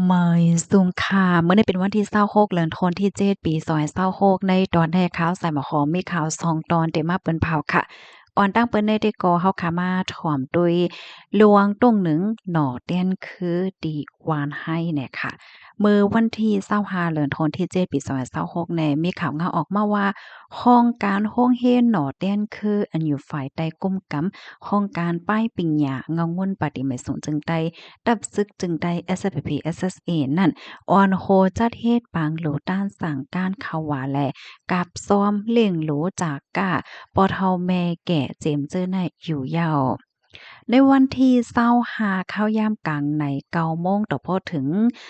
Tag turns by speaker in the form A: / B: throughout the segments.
A: เมยสุงค่ะเมื่อนี้เป็นวันที่26เดือนธันวาคมที่7ปี2026ในตอนแรกข่าวใส่หมอหอมมีข่าว2ตอนเต็มมาเปิ้นเผาค่ะอ่อนตั้งเปิ้นได้ได้ก่อเฮาค่ะมาถ่อมตุยลวงต้งหนึ่งหน่อเตี้ยนคือดีหวานให้เนี่ยค่ะมื้อวันที่25เดือนธันวาคมที่7ปี2026แน่มีข่าวงาออกมาว่าโครงการโรงเรียนหน่อเตี้ยนคืออันอยู่ฝ่ายใต้ก้มกำโครงการป้ายปิงหยาเงางุ่นปฏิไม่สูงจึงใด ดับซึกจึงได้ SPP SSA นั่นออนโฮจัดเฮ็ดปางโหลต้านสั่งการเขาว่าแลกับซ้อมเล่งโหลจากก้าปอเทาแม่แก่เจมเจอในอยู่ยาวในวันที่25เข้ายามกลางใน9โมงต่อพอถึง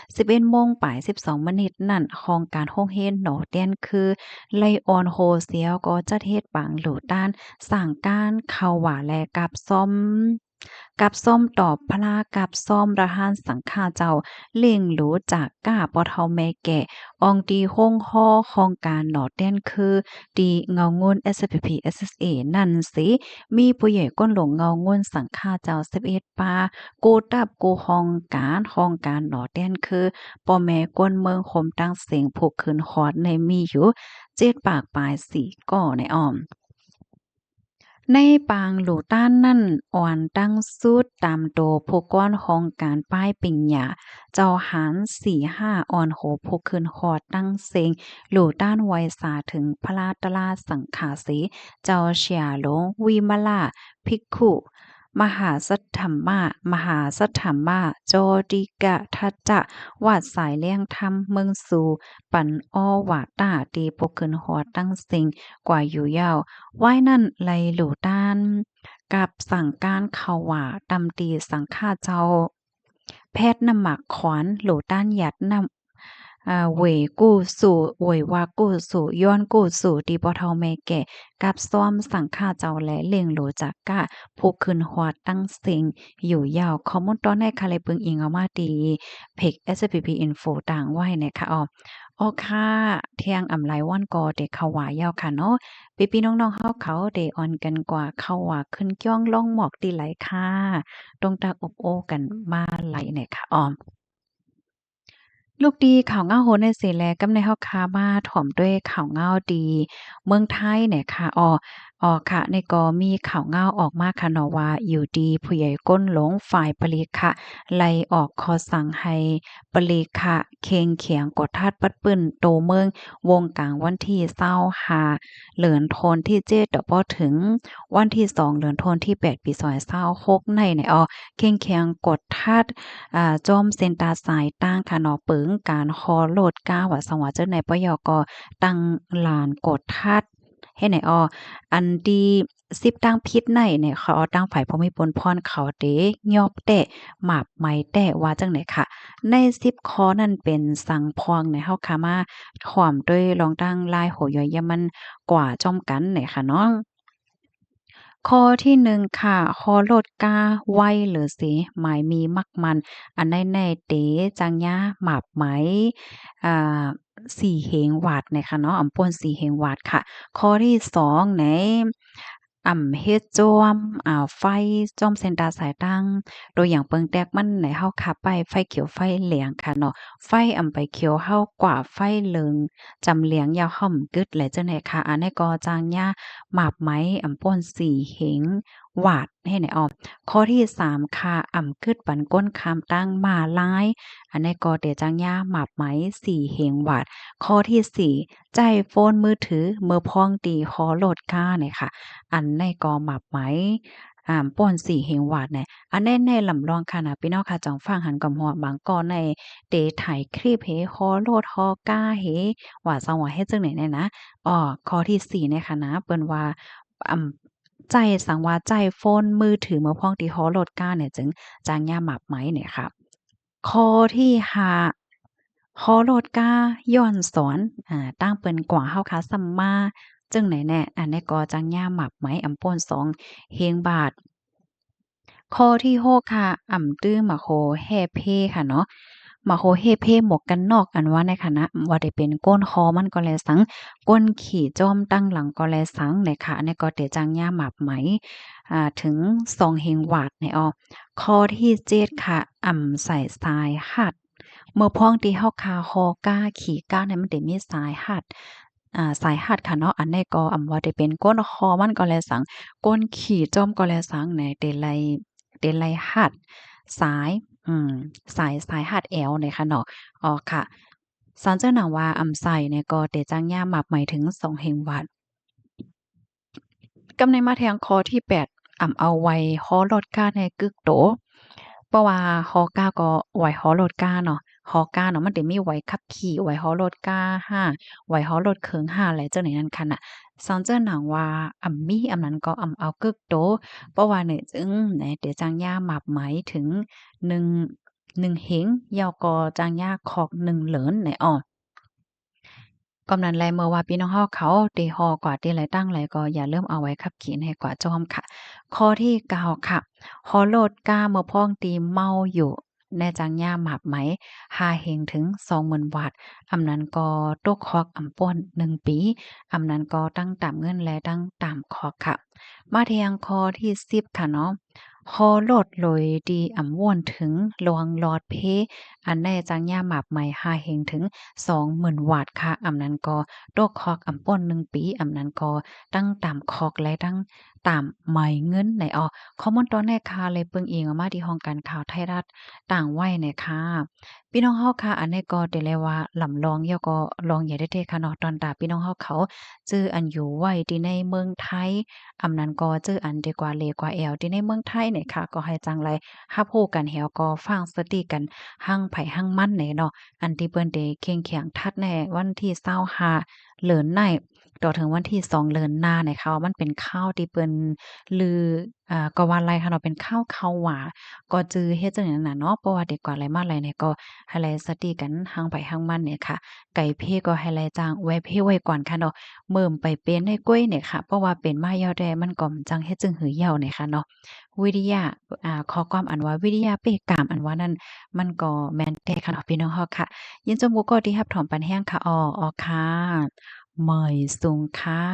A: 11โมงปลาย12มินิทนั่นของการโรงเรียนหนอเตียนคือไลออนโฮเซียวก็จัดเฮ็ดปางโหลต้านสั่งการเขาว่าแลกับซ่อมตอบพลากับซ่อมระหานสังฆาเจ้าเล่งหลูจากก้าปอเทาแม่แก่อองตีห้องฮ้อของการหนอเต้นคือดีเงางน SPP SSA นั่นสิมีผู้ใหญ่ก้นหลงเงางนสังฆาเจ้า11ปาโกตับโกห้องการหนอเต้นคือป่อแม่ก้นเมืองคมตั้งเสียงผูกคืนคอดในมีอยู่7ปากปลาย4ก่อในอ้อม ในปางหลูต้านนั่นอ่อนตั้งสุดตามโตผู้ก้อนของการป้ายปิงหยาเจ้าหาร4-5อ่อนโหผู้คืนคอดตั้งเซงหลูต้านไวสาถึงพระราตราสังขาสีเจ้าเฉียหลงวิมลาภิกขุมหาสัทธัมมามหาสัทธัมมาโจติกะทัจจะวาดสายเลี่ยงธรรมเมืองสู่ปันอ้อวาตาตีปกขึ้นหอตั้งสิงกว่าอยู่ยาวว่ายนั่นไหลหลู่ต้านกับสั่งการเขาว่าตำตีสังฆาเจ้าแพทย์น้ำหมักขวานหลู่ต้านหยัดนำเหวยกู้สู่เหวยว่ากู้สู่ย้อนกู้สู่ดีบ่เฒ่าแม่แก่กับซ่อมสังฆาเจ้าและเล่งโหลจากกะผู้ขึ้นฮอดตั้งเสียงอยู่ยาวข้อมูลตอนในค่ะเลยเบิ่งอิงเอามาดีเพจ SPP Info ต่างไว้นะคะอ้อค่ะเที่ยงอำไลวันก็ได้เข้าว่ายาวค่ะเนาะพี่ๆน้องๆเฮาเขาได้ออนกันกว่าเข้าว่าขึ้นจ้องล่องหมอกดีไหลค่ะตรงตาอบโอ้กันมาไหลเนี่ยค่ะลูกดีข่าวเงาโหนในเสแลกำในเฮาคามาถ่อมด้วยข่าวเงาดีเมืองไทยเนี่ยค่ะค่ะในก็มีข่าวเงาออกมาค่ะเนาะว่าอยู่ดีผู้ใหญ่ก้นหลงฝ่ายปลีค่ะไล่ออกคอสั่งให้ปลีค่ะเคงเขียงกดทัดปัดปื้นโตเมืองวงกลางวันที่25เหลือนโทนที่7ต่อพอถึงวันที่2เหลือนโทนที่8ปี2026ในเคงเขียงกดทัด จอมเซ็นตาสายตั้งค่ะเนาะเปิงการคอโลดก้าว่าสังว่าเจ้าในปยกตั้งลานกดทัดให้ไหนอันดีสิบตั้งพิษในเนี่ยเขาเอาตั้งฝ่ายภูมิพลพรเขาเดยอบแตะหมาบไหม้แตะว่าจังไหนค่ะใน10ข้อนั้นเป็นสังพองในเฮาค่ะมาถ่อมด้วยลองตั้งลายโหย่อยยามันกว่าจ้อมกันเนี่ยค่ะเนาะ ข้อที่1ค่ะข้อลดกาไว้หรือสิหมายมีมักมันอันใดแน่เต๋จังยาหมาบไหมอ่าสี่เหงหวาดเนี่ยค่ะเนาะอำป่วนสี่เหงหวาดค่ะข้อที่2ไหนเฮ็ดจ้อมไฟจ้อมเซ็นตาสายตั้งตัวอย่างเปิงแตกมันไหนเฮาขับไปไฟเขียวไฟเหลืองค่ะเนาะไฟไปเขียวเฮากว่าไฟเหลืองจำเหลียงยาวห่อมกึดแหละจังได๋ค่ะอันนี้ก็จางยา หมาบไหมป่นสีเหงหวาดให้ไหนข้อที่3ค่ะขึ้นปันก้นคำตั้งมาลายอันนี้ก็เดจังย่าหมาบไหมสีเหงหวาดข้อที่4ใจโฟนมือถือมือพองตีขอโหลดก้าเนี่ยค่ะอันในก็หมาบไหมป่นสีเหงหวาดเนี่ยอันแน่ๆลำลองค่ะนะพี่น้องค่ะจองฟังหันกำหัวบางก็ในเดถ่ายคลิปเฮขอโลดฮอก้าเฮว่าจังว่าเฮ็ดจังไหนเนี่ยนะ ข้อที่4ในคะนะเปิ้นว่าอ่ใจสังว่าใจโฟนมือถือมาพ้องที่ฮอโหลดก้าเนี่ยจึงจางยาหมับไหมเนี่ยค่ะข้อที่5ฮอโลดก้าย้อนสอนตั้งเปิ้นกว่าเฮาคาซัมมาจึงไหนแน่อันนี้ก็จางยาหมับไหมป่น2เฮงบาท ข้อที่6ค่ะตื้อหมาโคแฮ่เพ่ค่ะเนาะหมาโคเฮ่เพ่หมวกกันนอกอันว่าในคณะว่าได้เป็นก้นคอมันก็แลสังก้นขี่จ้อมตั้งหลังก็แลสังในค่ะอันนี้ก็เตจังย่าหมับไหมถึง2เฮงวาดในข้อที่7ค่ะใส่ทรายหัด เมื่อพ้องที่เฮาคาฮอก้าขี่ก้าเนี่ยมันได้มีสายหัดสายหัดค่ะเนาะอันนี้ก็อำว่าได้เป็นก้นคอมันก็แลสังก้นขี่จ้อมก็แลสังแหน่เตไลหัดสายสายหัดแอวเนี่ยค่ะเนาะอ๋อค่ะสันเจ้าหนังว่าอำไส้เนี่ยก็เตจังย่าหมับหมายถึง2เฮงวัด กำในมาแทงคอที่8เอาไว้ฮ้อรถก้าในกึกโตเพราะว่าฮอก้าก็ไว้ฮ้อรถก้าเนาะฮอก้าเนาะมันได้มีไว้ขับขี่ไว้ฮ้อรถก้าห้าไว้ฮ้อรถเคิงห้าอะไรจังไหนนั้นคันน่ะซังเจิ้นหนังว่ามีอำนั้นก็เอากึกโตเพราะว่าเนี่ยจึงไหนเดี๋ยวจางย่าหมับไหมายถึง1เห็งยาวก็จางย่าคอก1เหลินไหนอ้อ กำนันแลเมื่อว่าพี่น้องเฮาเขาตีฮอกว่าตีไหลตั้งไหลก็อย่าเริ่มเอาไว้ขับขี่ให้กว่าจอมค่ะข้อที่เก้าค่ะฮอโลดก้าเมื่อพ้องตีเมาอยู่แน่จังย่าหมาบไหม5เฮงถึง20,000บาทอำนั้นก็ตกคอกป่น1ปีอำนั้นก็ตั้งตามเงินและตั้งตามคอกค่ะมาเทียงข้อที่10ค่ะเนาะฮอโลดโลยดีม่วนถึงลวงลอดเพอันแน่จังย่าหมาบไหม5เฮงถึง 20,000วาตค่ะอำนั้นก็โดกคอกป่น1ปีอำนั้นก็ตั้งตามคอกและตั้งตามไหมเงินในข้อมูลตอนแรกค่ะเลยเปิงอิงออกมาที่ห้องการข่าวไทยรัฐต่างไว้เนี่ยค่ะพี่น้องเฮาค่ะอันนี้ก็ได้เลยว่าลำลองย่อก็ลองอย่าได้เทค่ะเนาะตอนตาพี่น้องเฮาเขาจื้ออันอยู่ไว้ที่ในเมืองไทยอำนั้นก็จื้ออันดีกว่าเลกว่าแอวที่ในเมืองไทยเนี่ยค่ะก็ให้จังไรรับรู้กันแฮวก็ฟังสติกันหั่งไผหั่งมันแหน่เนาะ อันที่เปิ้นได้เข้งแข็งทัดแน่วันที่25เดือนในต่อถึงวันที่2เดือนหน้าเนี่ยค่ะว่ามันเป็นข้าวที่เปิ้นลือก็ว่าไรค่ะเนาะเป็นข้าวหวาก็จือเฮ็ดจังนั้นน่ะเนาะเพราะว่าเด็กกว่าไรมาไรเนี่ยก็ให้ไลสติกันห่างไผห่างมันเนี่ยค่ะไก่เพก็ให้ไลจางแวเพไว้ก่อนค่ะเนาะเมิ่มไปเป็นให้ก้วยเนี่ยค่ะเพราะว่าเป็นมาแล้วแดมันก็จังเฮ็ดจึงหือเหี่ยวเนี่ยค่ะเนาะวิทยาข้อความอันว่าวิทยาเป้กามอันว่านั้นมันก็แม่นแท้ค่ะเนาะพี่น้องเฮาค่ะ ยินจมูกก็ที่รับถอมปันแห้งค่ะออค่ะเหมยสูงค่ะ